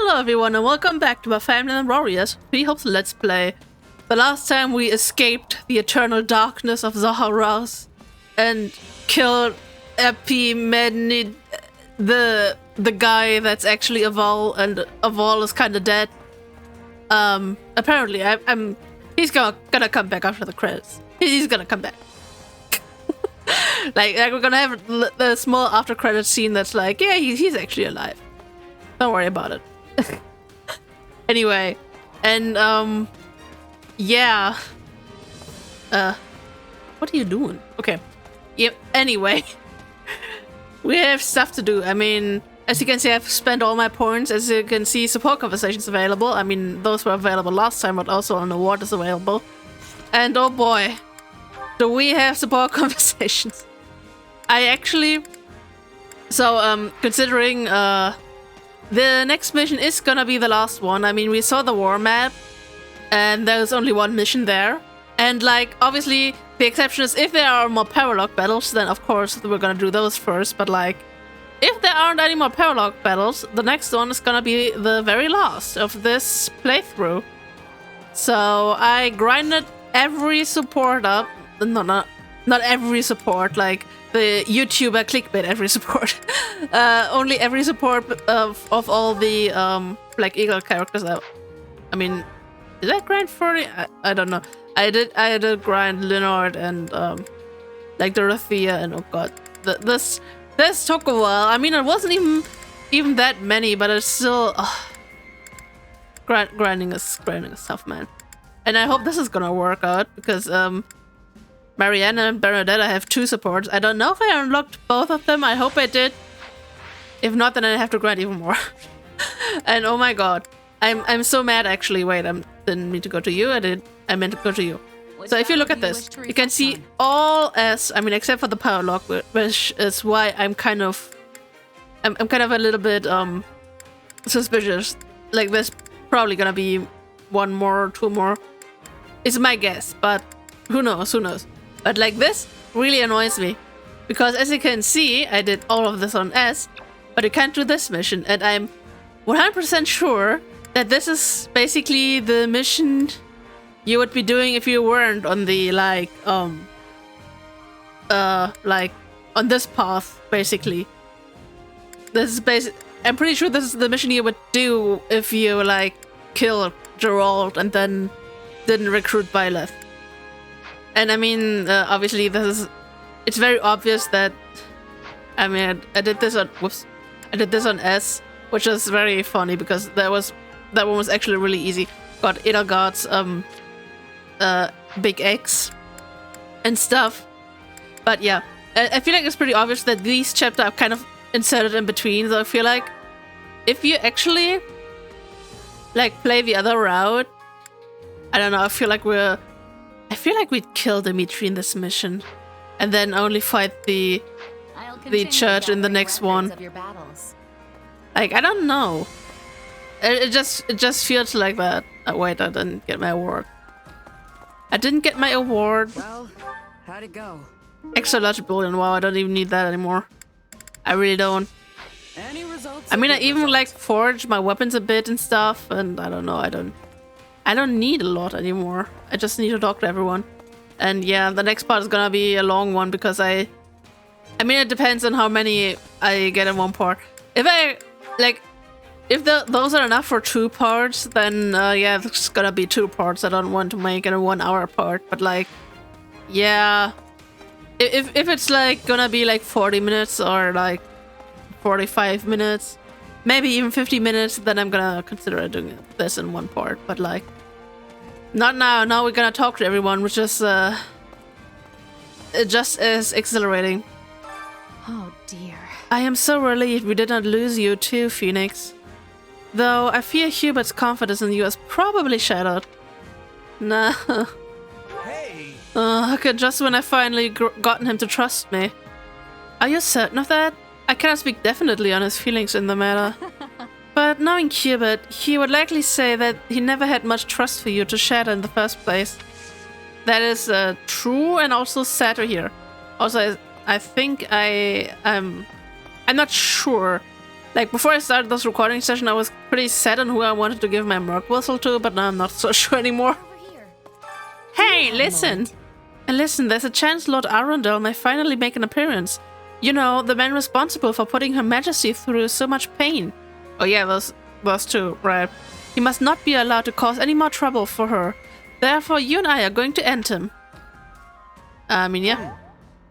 Hello everyone and welcome back to our Fire Emblem Warriors. We hope Let's Play. The last time we escaped the eternal darkness of Zaharaz and killed Epimeni, the guy that's actually Aval, and Aval is kind of dead. Apparently, he's gonna come back after the credits. He's gonna come back. like we're gonna have the small after credits scene that's like, yeah, he's actually alive. Don't worry about it. Anyway, and yeah. What are you doing? Okay. Yep. Anyway, we have stuff to do. I mean, as you can see, I've spent all my points. As you can see, support conversations available. I mean, those were available last time, but also an award is available. And oh boy, do we have support conversations. I actually... So, considering, the next mission is gonna be the last one. I mean, we saw the war map, and there's only one mission there. And, like, obviously, the exception is if there are more paralogue battles, then of course we're gonna do those first. But, like, if there aren't any more paralogue battles, the next one is gonna be the very last of this playthrough. So, I grinded every support up. No, not every support, like the YouTuber clickbait every support. Only every support of all the Black Eagle characters out. I mean, did I grind 40? I don't know. I did grind Leonard and like Dorothea, and oh god, this took a while. I mean, it wasn't even that many, but it's still grinding is tough, man. And I hope this is gonna work out because Marianne and Bernadette, I have 2 supports. I don't know if I unlocked both of them. I hope I did. If not, then I have to grind even more. And oh my god, I'm so mad actually. Wait, I didn't mean to go to you. I meant to go to you. So if you look at this, you can see all S. I mean, except for the power lock, which is why I'm kind of a little bit suspicious. Like there's probably gonna be 1 more or 2 more. It's my guess, but who knows? Who knows? But like this really annoys me because as you can see, I did all of this on S, but you can't do this mission, and I'm 100% sure that this is basically the mission you would be doing if you weren't on the like on this path. Basically, this is I'm pretty sure this is the mission you would do if you like kill Gerald and then didn't recruit Byleth. And I mean, obviously, it's very obvious that, I mean, I did this on S, which is very funny because that one was actually really easy. Got Edelgard's big X and stuff. But yeah, I feel like it's pretty obvious that these chapters are kind of inserted in between. So I feel like if you actually like play the other route, I don't know. I feel like we'd kill Dimitri in this mission, and then only fight the church in the next one. Like, I don't know. It just feels like that. Oh, wait, I didn't get my award. Well, how'd it go? Extra large bullion. Wow, I don't even need that anymore. I really don't. Any results? I mean, I even like forge my weapons a bit and stuff, and I don't know. I don't need a lot anymore. I just need to talk to everyone. And yeah, the next part is gonna be a long one because I mean, it depends on how many I get in one part. If those are enough for 2 parts, then yeah, it's gonna be 2 parts. I don't want to make it a 1 hour part, but like, yeah, if it's like gonna be like 40 minutes or like 45 minutes, maybe even 50 minutes, then I'm gonna consider doing this in 1 part. But like, not now. Now we're gonna talk to everyone, which is just as exhilarating. Oh dear. I am so relieved we did not lose you too, Phoenix. Though I fear Hubert's confidence in you is probably shattered. Nah. Hey! Okay, just when I finally gotten him to trust me. Are you certain of that? I cannot speak definitely on his feelings in the matter. But knowing Hubert, he would likely say that he never had much trust for you to shatter in the first place. That is true and also sad to hear. Also, I think I'm not sure Like, before I started this recording session, I was pretty set on who I wanted to give my merc whistle to, but now I'm not so sure anymore. Hey, listen! And listen, there's a chance Lord Arundel may finally make an appearance. You know, the man responsible for putting Her Majesty through so much pain. Oh yeah, those two, right. He must not be allowed to cause any more trouble for her. Therefore, you and I are going to end him. I mean, yeah.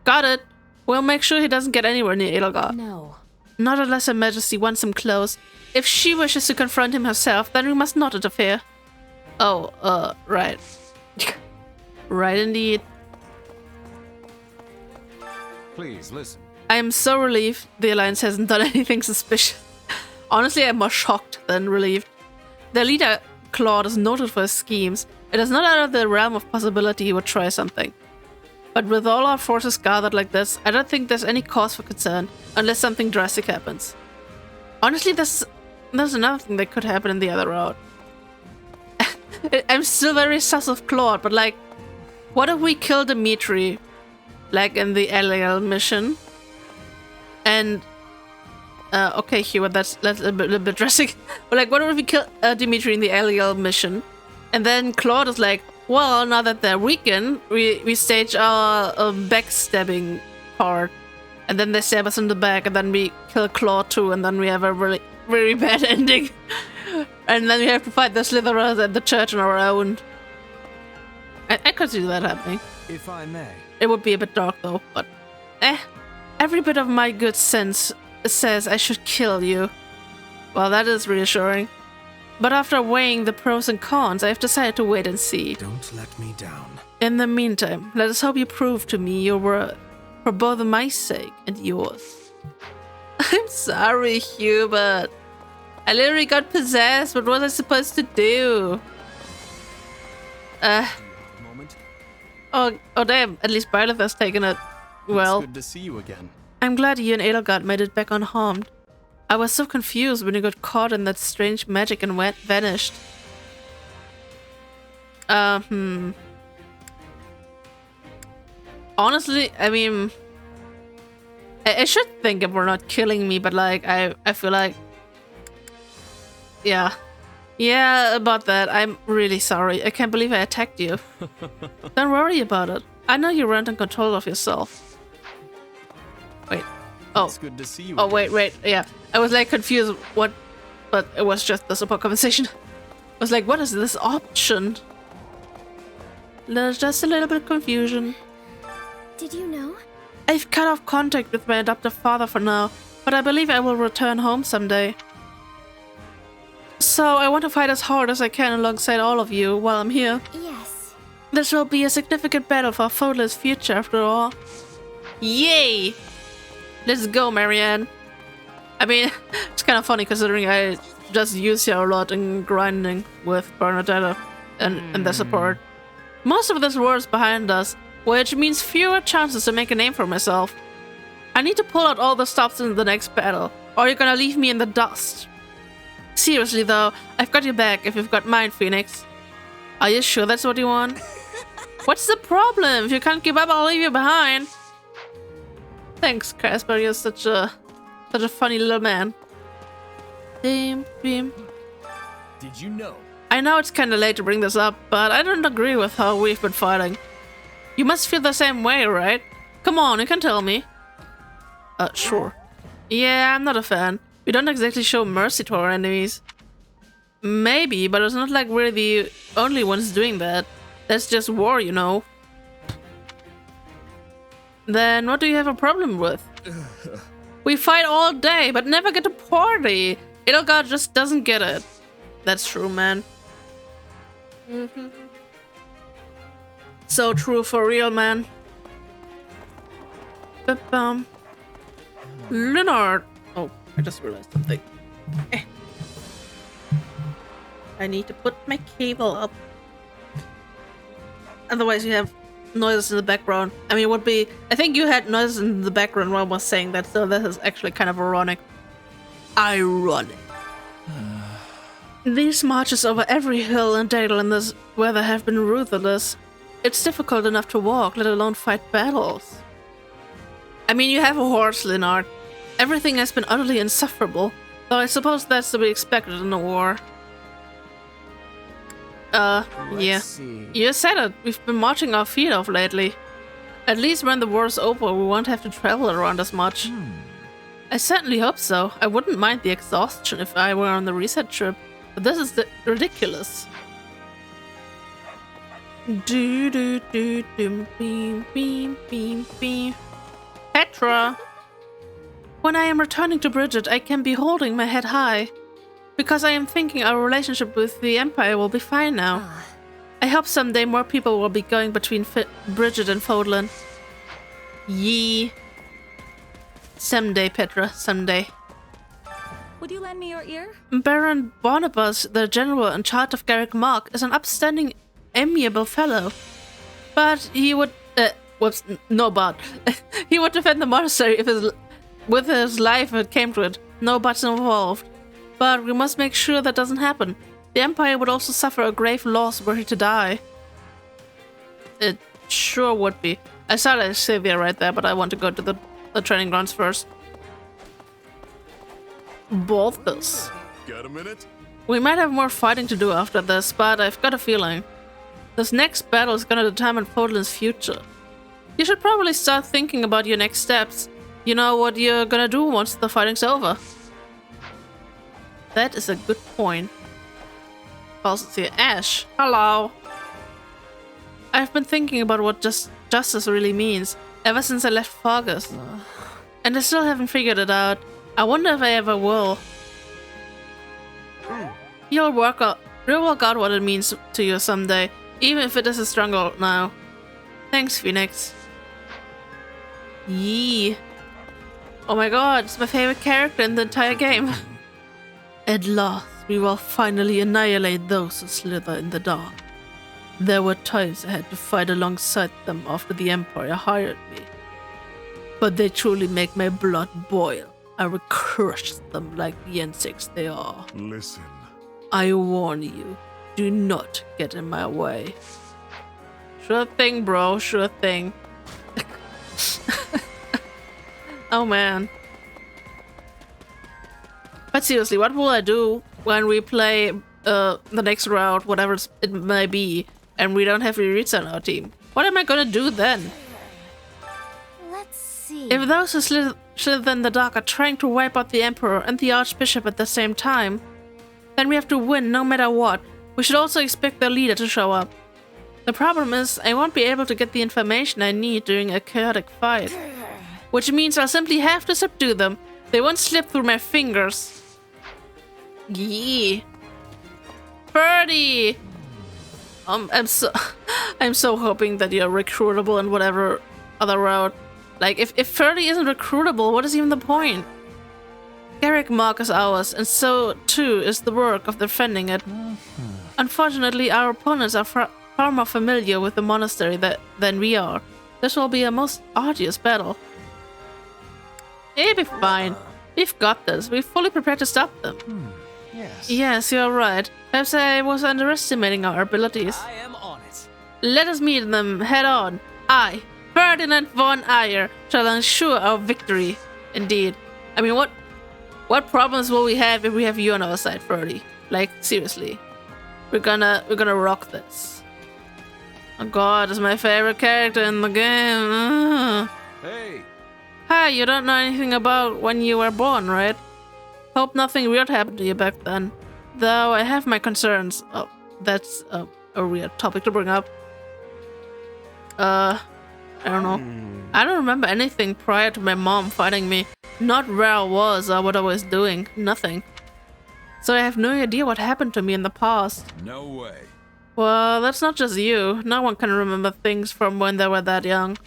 Got it. We'll make sure he doesn't get anywhere near Edelgard. No. Not unless Her Majesty wants him close. If she wishes to confront him herself, then we must not interfere. Oh, right. Right indeed. Please listen. I am so relieved the Alliance hasn't done anything suspicious. Honestly, I'm more shocked than relieved. Their leader, Claude, is noted for his schemes. It is not out of the realm of possibility he would try something. But with all our forces gathered like this, I don't think there's any cause for concern, unless something drastic happens. Honestly, there's another thing that could happen in the other route. I'm still very sus of Claude, but like, what if we kill Dimitri, like in the LAL mission? And okay, Hubert, that's a bit drastic. But like, what if we kill Dimitri in the LAL mission, and then Claude is like, well, now that they're weakened, we stage our backstabbing part, and then they stab us in the back, and then we kill Claude too, and then we have a really very bad ending, and then we have to fight the Slytherins at the church on our own. I could see that happening. If I may. It would be a bit dark though, but every bit of my good sense says I should kill you. Well, that is reassuring. But after weighing the pros and cons, I have decided to wait and see. Don't let me down. In the meantime, let us hope you prove to me your worth, for both my sake and yours. I'm sorry, Hubert. I literally got possessed. What was I supposed to do? Moment. Oh damn. At least Byleth has taken it well. It's good to see you again. I'm glad you and Edelgard made it back unharmed. I was so confused when you got caught in that strange magic and vanished. Honestly, I mean, I should think if we're not killing me, but like, I feel like, yeah, about that. I'm really sorry. I can't believe I attacked you. Don't worry about it. I know you weren't in control of yourself. Wait. Oh. It's good to see you. Oh, wait. Yeah. I was like confused what, but it was just the support conversation. I was like, what is this option? There's just a little bit of confusion. Did you know? I've cut off contact with my adoptive father for now, but I believe I will return home someday. So I want to fight as hard as I can alongside all of you while I'm here. Yes. This will be a significant battle for Fódlan's future after all. Yay! Let's go, Marianne. I mean, it's kind of funny considering I just use her a lot in grinding with Bernadetta and the support. Most of this war is behind us, which means fewer chances to make a name for myself. I need to pull out all the stops in the next battle, or you're gonna leave me in the dust. Seriously though, I've got your back if you've got mine, Phoenix. Are you sure that's what you want? What's the problem? If you can't give up, I'll leave you behind. Thanks, Casper. You're such a funny little man. Dream. Did you know? I know it's kinda late to bring this up, but I don't agree with how we've been fighting. You must feel the same way, right? Come on, you can tell me. Sure. Yeah, I'm not a fan. We don't exactly show mercy to our enemies. Maybe, but it's not like we're the only ones doing that. That's just war, you know. Then what do you have a problem with? We fight all day, but never get to party. Edelgard just doesn't get it. That's true, man. So true for real, man. Leonard. Oh, I just realized something. I need to put my cable up. Otherwise you have noises in the background. I mean, it would be... I think you had noises in the background while I was saying that, so this is actually kind of ironic. These marches over every hill and dale in this weather have been ruthless. It's difficult enough to walk, let alone fight battles. I mean, you have a horse, Leonard. Everything has been utterly insufferable. Though I suppose that's to be expected in a war. Yeah. Let's see. You said it. We've been marching our feet off lately. At least when the war's over, we won't have to travel around as much. I certainly hope so. I wouldn't mind the exhaustion if I were on the reset trip. But this is ridiculous. Do do do do beam beam beam beam. Petra! When I am returning to Bridget, I can be holding my head high. Because I am thinking our relationship with the Empire will be fine now. I hope someday more people will be going between Bridget and Fódlan. Yee. Someday, Petra, someday. Would you lend me your ear? Baron Barnabas, the general in charge of Garrick Mark, is an upstanding, amiable fellow. But he would... whoops, no but. He would defend the monastery with his life if it came to it. No buts involved. But we must make sure that doesn't happen. The Empire would also suffer a grave loss were he to die. It sure would be. I started Xavier right there, but I want to go to the training grounds first. Balthus. Got a minute? We might have more fighting to do after this, but I've got a feeling. This next battle is gonna determine Fódlan's future. You should probably start thinking about your next steps. You know what you're gonna do once the fighting's over. That is a good point. Also here, Ash. Hello. I've been thinking about what justice really means ever since I left Fargus. And I still haven't figured it out. I wonder if I ever will. You'll work out what it means to you someday, even if it is a struggle now. Thanks, Phoenix. Yee. Oh my god, it's my favorite character in the entire game. At last, we will finally annihilate those who slither in the dark. There were times I had to fight alongside them after the Empire hired me. But they truly make my blood boil. I will crush them like the insects they are. Listen. I warn you, do not get in my way. Sure thing, bro, sure thing. Oh man. But seriously, what will I do when we play the next round, whatever it may be, and we don't have Yuritsa on our team? What am I gonna do then? Let's see. If those who slither in the dark are trying to wipe out the Emperor and the Archbishop at the same time, then we have to win no matter what. We should also expect their leader to show up. The problem is, I won't be able to get the information I need during a chaotic fight. Which means I'll simply have to subdue them. They won't slip through my fingers. Yee. Birdie! I'm so hoping that you're recruitable in whatever other route. Like, if Ferdy isn't recruitable, what is even the point? Garrick Mark is ours, and so too is the work of defending it. Unfortunately, our opponents are far more familiar with the monastery than we are. This will be a most arduous battle. It'll be fine. We've got this. We're fully prepared to stop them. Yes. Yes, you're right. Perhaps I was underestimating our abilities. I am on it. Let us meet them head on. I, Ferdinand von Ayer, shall ensure our victory. Indeed. I mean, what problems will we have if we have you on our side, Ferdy? Like, seriously. We're gonna rock this. Oh god, it's my favorite character in the game. Hey. Hi, you don't know anything about when you were born, right? Hope nothing weird happened to you back then. Though I have my concerns. Oh, that's a weird topic to bring up. I don't know. I don't remember anything prior to my mom fighting me. Not where I was or what I was doing. Nothing. So I have no idea what happened to me in the past. No way. Well, that's not just you. No one can remember things from when they were that young.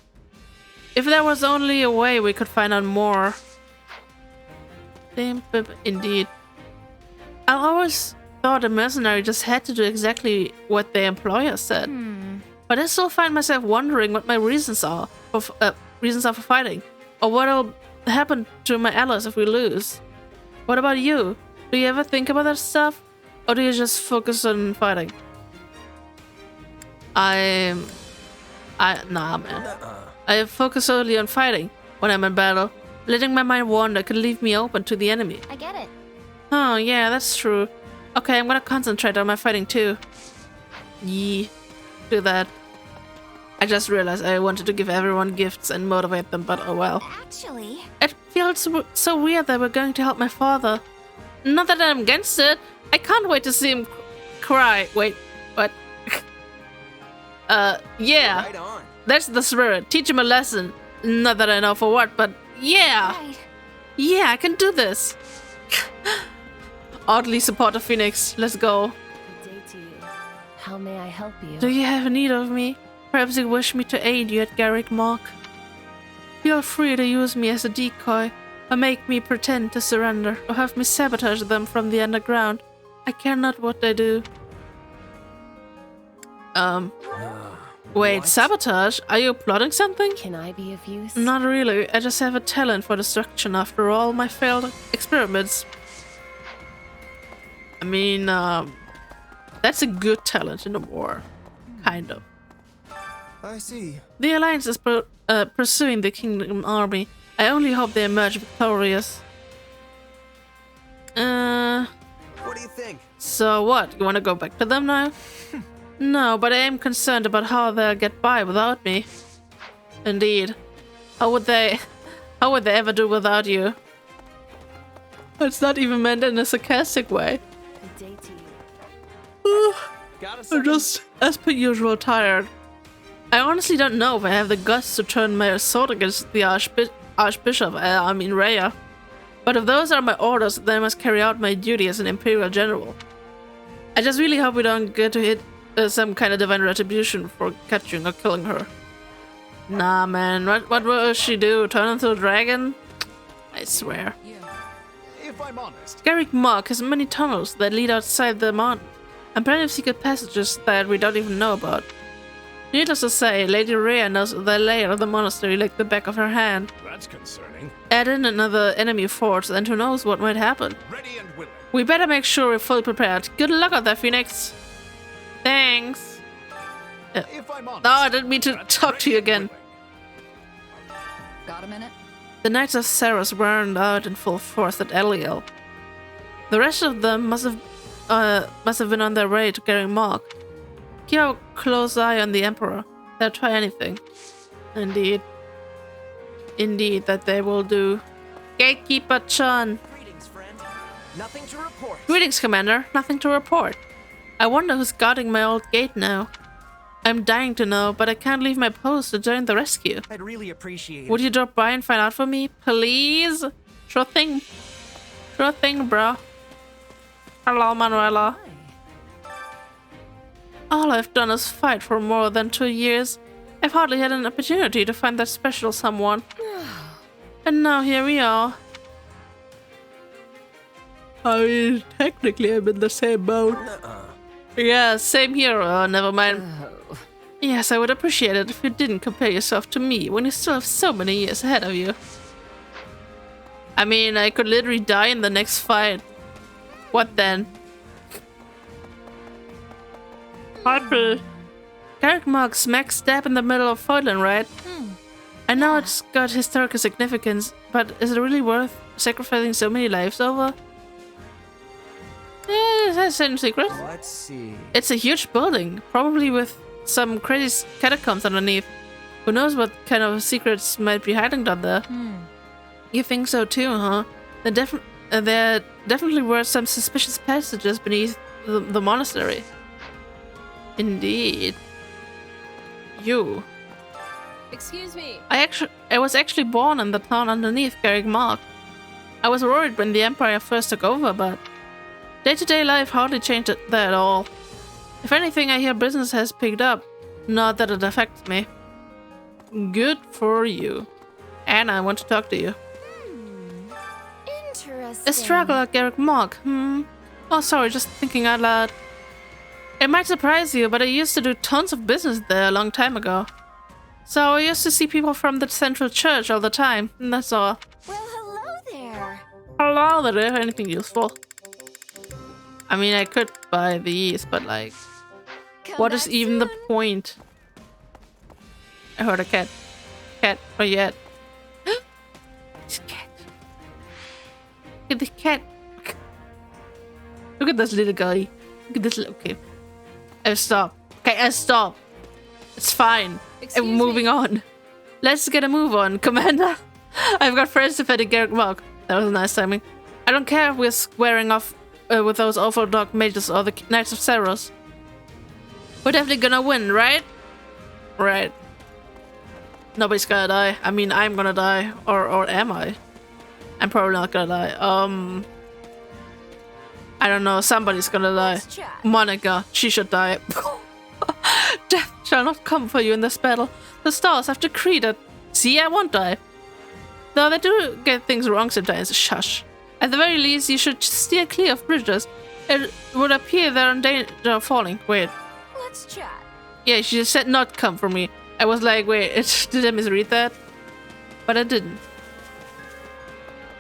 If there was only a way we could find out more. Indeed. I always thought a mercenary just had to do exactly what their employer said. But I still find myself wondering what my reasons are for fighting. Or what will happen to my allies if we lose. What about you? Do you ever think about that stuff? Or do you just focus on fighting? Nah, man. I focus solely on fighting when I'm in battle. Letting my mind wander could leave me open to the enemy. I get it. Oh, yeah, that's true. Okay, I'm gonna concentrate on my fighting too. Yee. Do that. I just realized I wanted to give everyone gifts and motivate them, but oh well. Actually, It feels so weird that we're going to help my father. Not that I'm against it. I can't wait to see him cry. Wait, what? Yeah. Right on. That's the spirit. Teach him a lesson. Not that I know for what, but yeah. right. Yeah, I can do this. Oddly supportive Phoenix. Let's go. Good day to you. How may I help you? Do you have need of me? Perhaps you wish me to aid you at Garrick Mark. Feel free to use me as a decoy, or make me pretend to surrender, or have me sabotage them from the underground. I care not what they do. Wait, What? sabotage? Are you plotting something? Can I be of use? Not really. I just have a talent for destruction after all my failed experiments. I mean, that's a good talent in a war. Kind of. I see. The Alliance is pursuing the Kingdom army. I only hope they emerge victorious. What do you think? So what? You want to go back to them now? No, but I am concerned about how they'll get by without me. Indeed. How would they ever do without you? It's not even meant in a sarcastic way. Good day to you. Got a I'm second? just, as per usual, tired. I honestly don't know if I have the guts to turn my sword against the Archbishop, I mean Rhea. But if those are my orders, then I must carry out my duty as an Imperial General. I just really hope we don't get to hit some kind of divine retribution for capturing or killing her. Nah, man, what will she do? Turn into a dragon? I swear. If I'm honest, Garrick Mark has many tunnels that lead outside the mountain, and plenty of secret passages that we don't even know about. Needless to say, Lady Rhea knows the layout of the monastery like the back of her hand. that's concerning. Add in another enemy force, and who knows what might happen. Ready and willing. We better make sure we're fully prepared. Good luck out there, Phoenix. Thanks. If I'm honest. No, I didn't mean to that's talk to you ready and again. willing. Got a minute? The Knights of Saros weren't out in full force at Eliel. The rest of them must have been on their way to Garrick Mark. Keep a close eye on the Emperor. They'll try anything. Indeed. Indeed, that they will do. Gatekeeper Chun. Greetings, friend. Nothing to report. Greetings, Commander. Nothing to report. I wonder who's guarding my old gate now. I'm dying to know, but I can't leave my post to join the rescue. I'd really appreciate it. Would you drop by and find out for me, please? Sure thing. Sure thing, bro. Hello, Manuela. All I've done is fight for more than 2 years. I've hardly had an opportunity to find that special someone. And now here we are. I mean, technically I'm in the same boat. Yeah, same here. Never mind. Yes, I would appreciate it if you didn't compare yourself to me when you still have so many years ahead of you. I mean, I could literally die in the next fight. What then? Happy. Garrick Mark smack stab in the middle of Fódlan, right? I know it's got historical significance, but is it really worth sacrificing so many lives over? That's the same secret. Let's see. It's a huge building, probably with some crazy catacombs underneath. Who knows what kind of secrets might be hiding down there? You think so too, huh? There definitely were some suspicious passages beneath the monastery. Indeed. You. Excuse me. I was actually born in the town underneath Garrick Mark. I was worried when the Empire first took over, but day-to-day life hardly changed that at all. If anything, I hear business has picked up. Not that it affects me. Good for you. And I want to talk to you. Interesting. A struggle at Garrick Mark, Oh, sorry, just thinking out loud. It might surprise you, but I used to do tons of business there a long time ago. So I used to see people from the central church all the time, and that's all. Well, hello there. Hello there, anything useful? I mean, I could buy these, but like, Come what is back even the soon. point? I heard a cat. Cat, or yet. It's a cat. Get the cat. Look at this little guy. Look at this little... Okay. I stop. Okay, I stop. It's fine. Excuse I'm moving me. on. Let's get a move on, Commander. I've got friends defending Garrick Mark. That was a nice timing. I don't care if we're squaring off with those awful dark mages or the Knights of Ceros. We're definitely gonna win, right? Right. Nobody's gonna die. I mean, I'm gonna die. Or am I? I'm probably not gonna die. I don't know. Somebody's gonna die. Let's chat. Monica. She should die. Death shall not come for you in this battle. The stars have decreed it. See, I won't die. Though they do get things wrong sometimes. Shush. At the very least, you should steer clear of bridges. It would appear they're in danger of falling. Wait. Let's chat. Yeah, she just said not come for me. I was like, wait, did I misread that? But I didn't.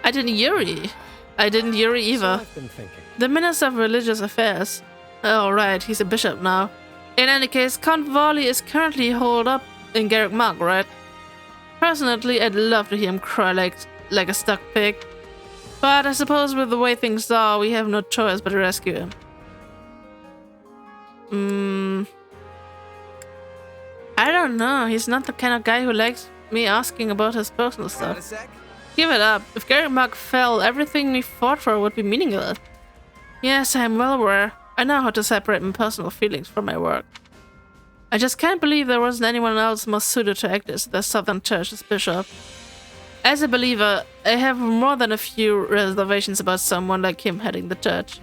I didn't Yuri. I didn't Yuri So either. I've been thinking. The Minister of Religious Affairs. Oh, right, he's a bishop now. In any case, Count Varley is currently holed up in Garrick Mark, right? Personally, I'd love to hear him cry like a stuck pig. But I suppose with the way things are, we have no choice but to rescue him. I don't know. He's not the kind of guy who likes me asking about his personal Got stuff. a sec? Give it up. If Garrick Mark fell, everything we fought for would be meaningless. Yes, I'm well aware. I know how to separate my personal feelings from my work. I just can't believe there wasn't anyone else more suited to act as the Southern Church's bishop. As a believer, I have more than a few reservations about someone like him heading the church.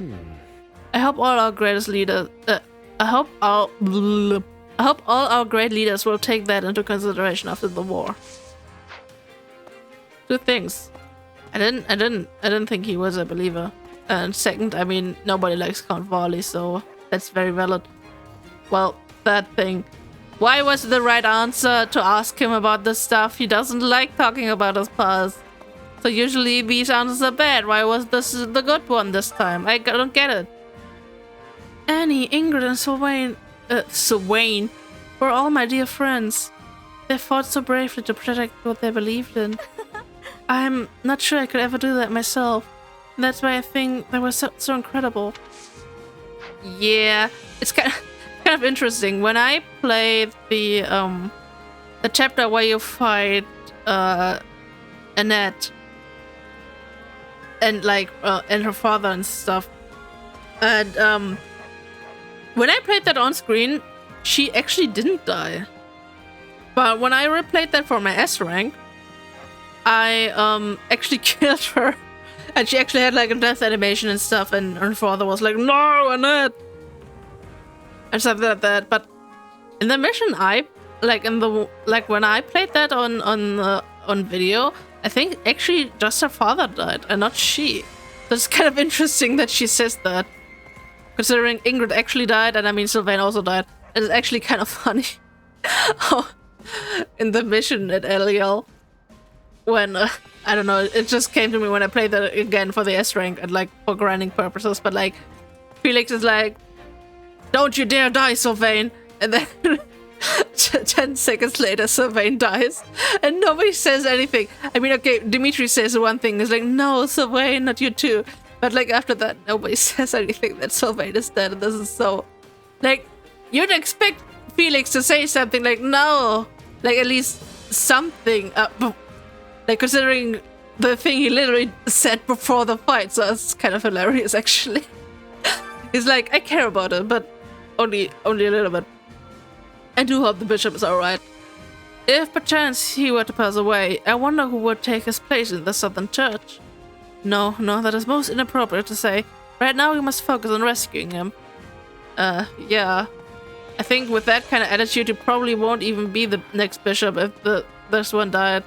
I hope all our greatest leaders... I hope all our great leaders will take that into consideration after the war. Two things. I didn't think he was a believer. And second, I mean, nobody likes Count Varley, so that's very valid. Well, that thing. Why was it the right answer to ask him about this stuff? He doesn't like talking about his past. So usually these answers are bad. Why was this the good one this time? I don't get it. Annie, Ingrid, and Sylvain were all my dear friends. They fought so bravely to protect what they believed in. I'm not sure I could ever do that myself. That's why I think they were so incredible. Yeah, it's kind of interesting. When I played the chapter where you fight Annette and and her father and stuff, and when I played that on screen, she actually didn't die. But when I replayed that for my S rank, I actually killed her. And she actually had like a death animation and stuff, and her father was like, "No, Annette!" and stuff like that. But in the mission, when I played that on video, I think actually just her father died and not she. So it's kind of interesting that she says that, considering Ingrid actually died, and I mean Sylvain also died. It's actually kind of funny how in the mission at LEL, when I don't know, it just came to me when I played that again for the S rank and like for grinding purposes, but like Felix is like, "Don't you dare die, Sylvain," and then 10 seconds later Sylvain dies and nobody says anything. I mean, okay, Dimitri says one thing, is like, "No, Sylvain, not you too," but like after that nobody says anything that Sylvain is dead. And this is so, like, you'd expect Felix to say something like, "No," like at least something, like considering the thing he literally said before the fight. So it's kind of hilarious actually. He's like, "I care about it, but only a little bit. I do hope the bishop is alright. If perchance he were to pass away, I wonder who would take his place in the Southern Church." No, that is most inappropriate to say. Right now we must focus on rescuing him. Yeah. I think with that kind of attitude, he probably won't even be the next bishop if this one died.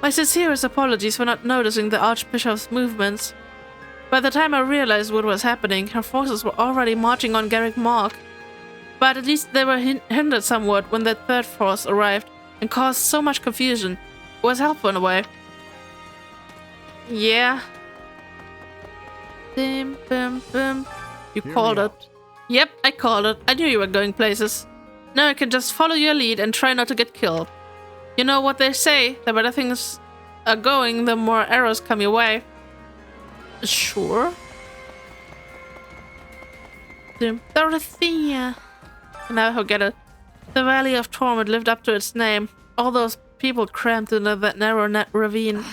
My sincerest apologies for not noticing the Archbishop's movements. By the time I realized what was happening, her forces were already marching on Garrick Mark. But at least they were hindered somewhat when the third force arrived and caused so much confusion. It was helpful in a way. Yeah. Bim, bim, bim. You Here called we it. Yep, I called it. I knew you were going places. Now I can just follow your lead and try not to get killed. You know what they say, the better things are going, the more arrows come your way. Sure. Dorothea. I'll never forget it. The Valley of Torment lived up to its name. All those people crammed into that narrow ravine.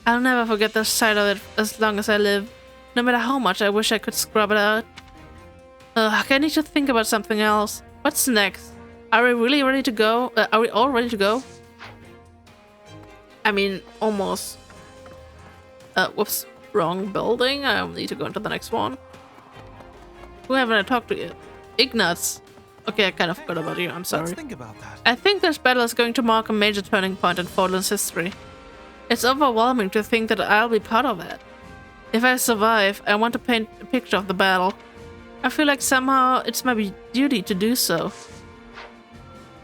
I'll never forget the sight of it as long as I live. No matter how much I wish I could scrub it out. I need to think about something else. What's next? Are we really ready to go? Are we all ready to go? I mean, almost. Whoops. Wrong building. I need to go into the next one. Who haven't I talked to yet? Ignatz. Okay, I kind of forgot about you. I'm sorry. Let's think about that. I think this battle is going to mark a major turning point in Fódlan's history. It's overwhelming to think that I'll be part of it. If I survive, I want to paint a picture of the battle. I feel like somehow it's my duty to do so.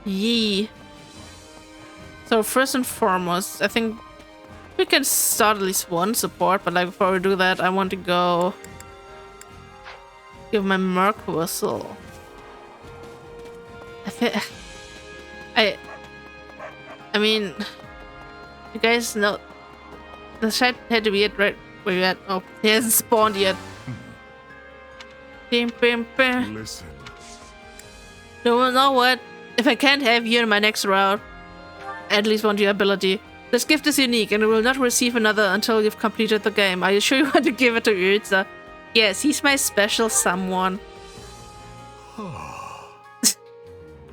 Yee. So first and foremost, I think we can start at least one support, but like before we do that, I want to go give my merc whistle. I mean, you guys know the Shed had to be it, right? Where you at? Oh, he hasn't spawned yet. Listen. You know what? If I can't have you in my next round, I at least want your ability. This gift is unique and you will not receive another until you've completed the game. Are you sure you want to give it to Urza? Yes, he's my special someone.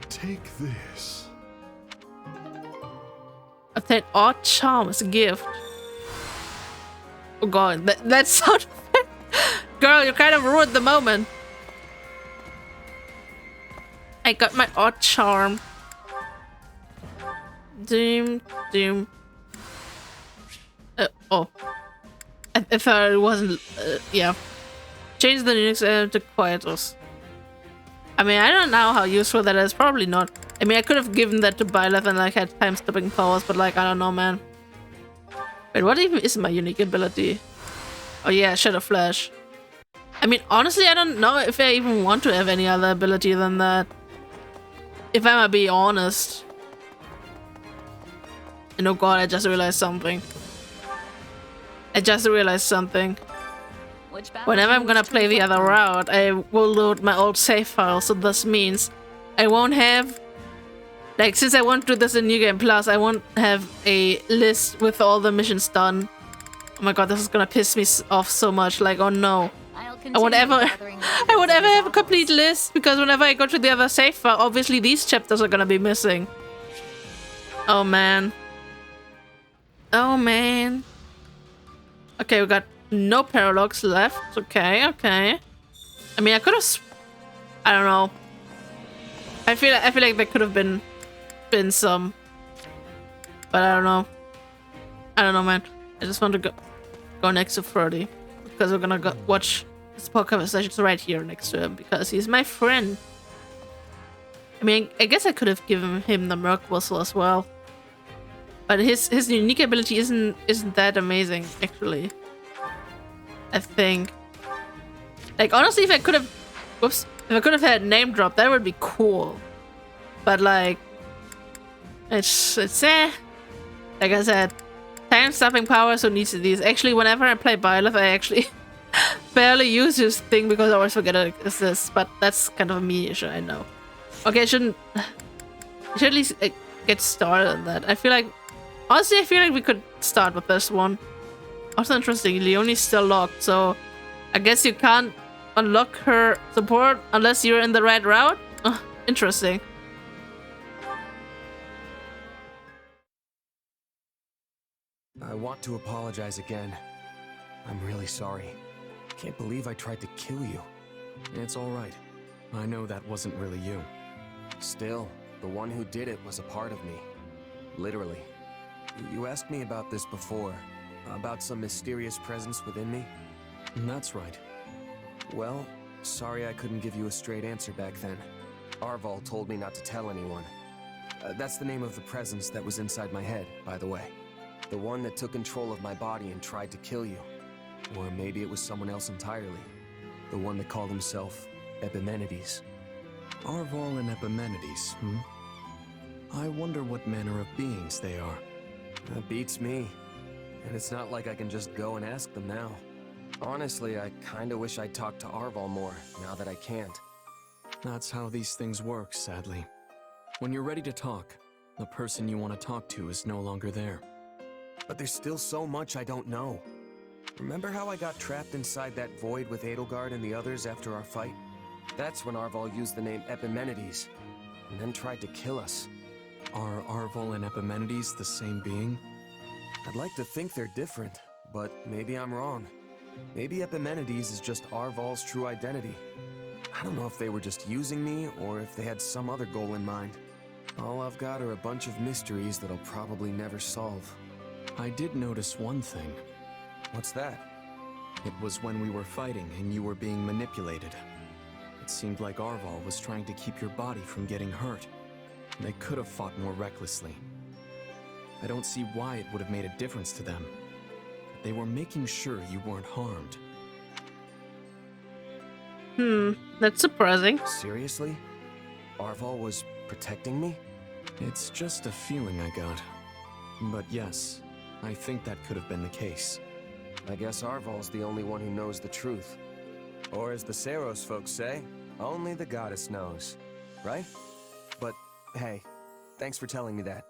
Take this. Obtain odd charm as a gift. Oh god, that sound effect. Girl, you kind of ruined the moment. I got my odd charm. Doom. Oh. I thought it wasn't. Yeah. Change the Unix to Quietus. I mean, I don't know how useful that is. Probably not. I mean, I could have given that to Byleth and like had time-stopping powers, but like, I don't know, man. Wait, what even is my unique ability? Oh yeah, Shadow Flash. I mean, honestly, I don't know if I even want to have any other ability than that. If I'm gonna be honest. And oh god, I just realized something. Whenever I'm gonna play the other route, I will load my old save file, so this means I won't have... Like, since I won't do this in New Game Plus, I won't have a list with all the missions done. Oh my god, this is gonna piss me off so much, like, oh no. I won't ever have a complete list, because whenever I go to the other save file, obviously these chapters are gonna be missing. Oh man. Oh man. Okay, we got no paralogs left. Okay. I mean, I could have... I don't know. I feel like there could have been some, but I don't know. Man. I just want to go next to Freddy because we're gonna watch this podcast conversations right here next to him because he's my friend. I mean, I guess I could have given him the merc whistle as well, but his unique ability isn't that amazing actually. I think. Like honestly, if I could have had name drop, that would be cool. But like, it's like I said, time stopping powers. Who needs these? Actually, whenever I play Byleth, I actually barely use this thing because I always forget it exists. But that's kind of a me issue, I know. Okay, I should at least get started on that. Honestly, I feel like we could start with this one. Also interesting, Leonie's still locked, so I guess you can't unlock her support unless you're in the right route? Interesting. I want to apologize again. I'm really sorry. Can't believe I tried to kill you. It's alright. I know that wasn't really you. Still, the one who did it was a part of me. Literally. You asked me about this before. About some mysterious presence within me? That's right. Well, sorry I couldn't give you a straight answer back then. Arval told me not to tell anyone. That's the name of the presence that was inside my head, by the way. The one that took control of my body and tried to kill you. Or maybe it was someone else entirely. The one that called himself Epimenides. Arval and Epimenides, hmm? I wonder what manner of beings they are. That beats me. And it's not like I can just go and ask them now. Honestly, I kinda wish I'd talked to Arval more, now that I can't. That's how these things work, sadly. When you're ready to talk, the person you want to talk to is no longer there. But there's still so much I don't know. Remember how I got trapped inside that void with Edelgard and the others after our fight? That's when Arval used the name Epimenides, and then tried to kill us. Are Arval and Epimenides the same being? I'd like to think they're different, but maybe I'm wrong. Maybe Epimenides is just Arval's true identity. I don't know if they were just using me, or if they had some other goal in mind. All I've got are a bunch of mysteries that I'll probably never solve. I did notice one thing. What's that? It was when we were fighting and you were being manipulated. It seemed like Arval was trying to keep your body from getting hurt. They could have fought more recklessly. I don't see why it would have made a difference to them. They were making sure you weren't harmed. That's surprising. Seriously? Arval was protecting me? It's just a feeling I got. But yes, I think that could have been the case. I guess Arval's the only one who knows the truth. Or as the Seros folks say, only the goddess knows. Right? But hey, thanks for telling me that.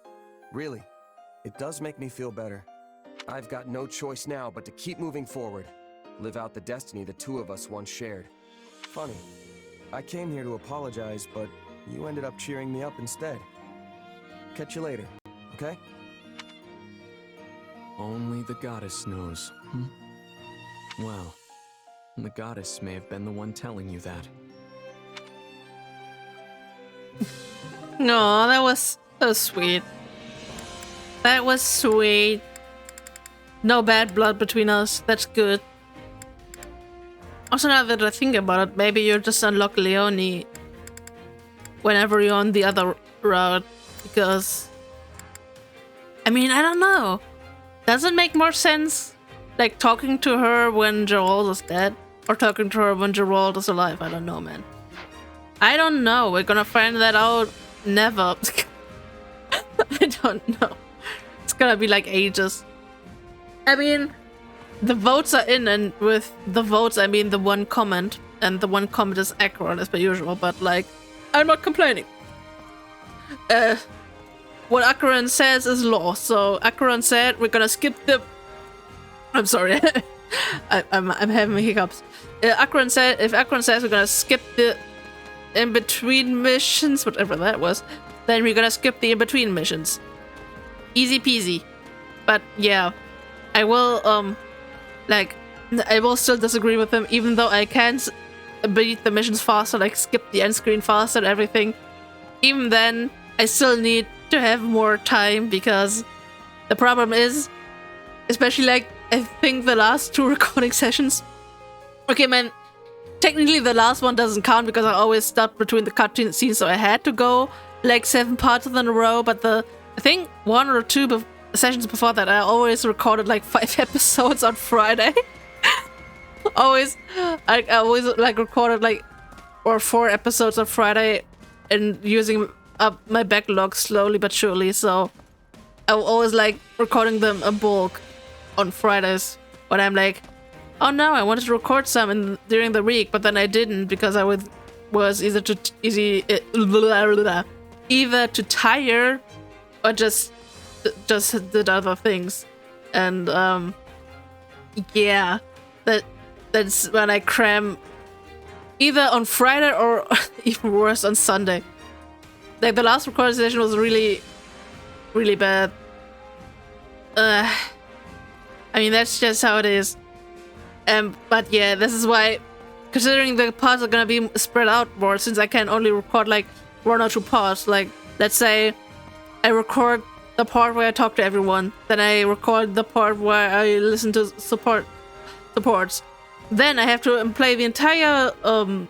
Really, it does make me feel better. I've got no choice now but to keep moving forward. Live out the destiny the two of us once shared. Funny, I came here to apologize, but you ended up cheering me up instead. Catch you later, okay? Only the goddess knows. Well, the goddess may have been the one telling you that. No, that was so sweet. That was sweet. No bad blood between us. That's good. Also, now that I think about it, maybe you just unlock Leonie whenever you're on the other route, because I mean, I don't know. Does it make more sense, like talking to her when Gerald is dead, or talking to her when Gerald is alive? I don't know, man. I don't know. We're gonna find that out. Never. I don't know. It's gonna be like ages. I mean, the votes are in, and with the votes, I mean the one comment, and the one comment is accurate as per usual, but like, I'm not complaining. What Akaran says is law, so Akaran said we're gonna skip the... I'm sorry, I'm having hiccups. Akaran said, if Akaran says we're gonna skip the in-between missions, whatever that was, then we're gonna skip the in-between missions. Easy peasy. But yeah, I will, I will still disagree with him, even though I can beat the missions faster, like skip the end screen faster and everything. Even then, I still need to have more time, because the problem is, especially like, I think the last 2 recording sessions. Okay, man, technically the last one doesn't count because I always stopped between the cutscene scenes, so I had to go like 7 parts in a row, but I think 1 or 2 sessions before that, I always recorded like 5 episodes on Friday. I always like recorded like, or 4 episodes on Friday, and using up my backlog slowly but surely, so I was always like recording them a bulk on Fridays, when I'm like, oh no, I wanted to record some during the week, but then I didn't because I was either too tired or just did other things. And yeah, that's when I cram either on Friday or even worse on Sunday. Like the last recording session was really, really bad. I mean, that's just how it is. But yeah, this is why, considering the parts are gonna be spread out more, since I can only record like 1 or 2 parts. Like, let's say I record the part where I talk to everyone, then I record the part where I listen to supports. Then I have to play the entire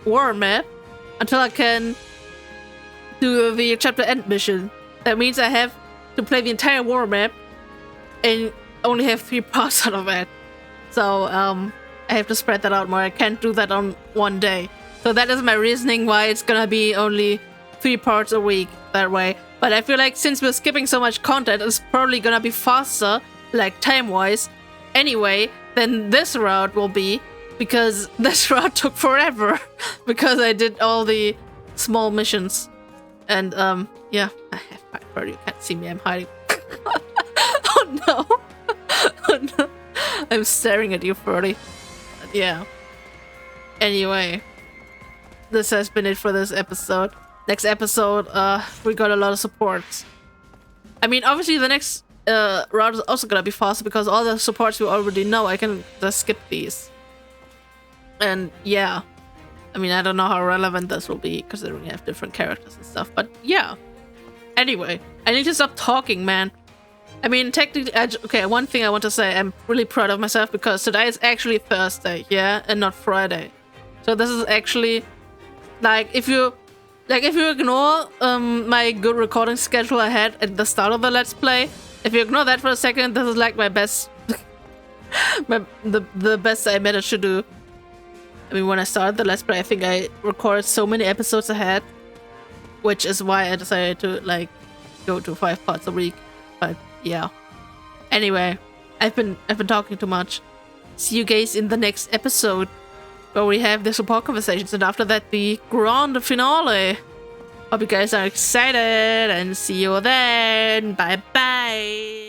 war map until I can do the chapter end mission. That means I have to play the entire war map and only have 3 parts out of it. So I have to spread that out more. I can't do that on one day. So that is my reasoning why it's gonna be only 3 parts a week that way. But I feel like since we're skipping so much content, it's probably gonna be faster, like time-wise, anyway, than this route will be, because this route took forever because I did all the small missions. And yeah, I have my bird. You can't see me. I'm hiding. Oh no! Oh no! I'm staring at you, Freddy. Yeah. Anyway, this has been it for this episode. Next episode, we got a lot of supports. I mean, obviously the next route is also gonna be faster because all the supports we already know. I can just skip these. And yeah, I mean, I don't know how relevant this will be considering we have different characters and stuff. But yeah. Anyway, I need to stop talking, man. I mean, technically, okay, one thing I want to say, I'm really proud of myself because today is actually Thursday, yeah, and not Friday. So this is actually, like, if you ignore my good recording schedule I had at the start of the Let's Play, if you ignore that for a second, this is like my best, the best I managed to do. I mean, when I started the Let's Play, I think I recorded so many episodes ahead, which is why I decided to, like, go to 5 parts a week. But yeah. Anyway, I've been talking too much. See you guys in the next episode, where we have the support conversations, and after that the grand finale. Hope you guys are excited, and see you then. Bye bye.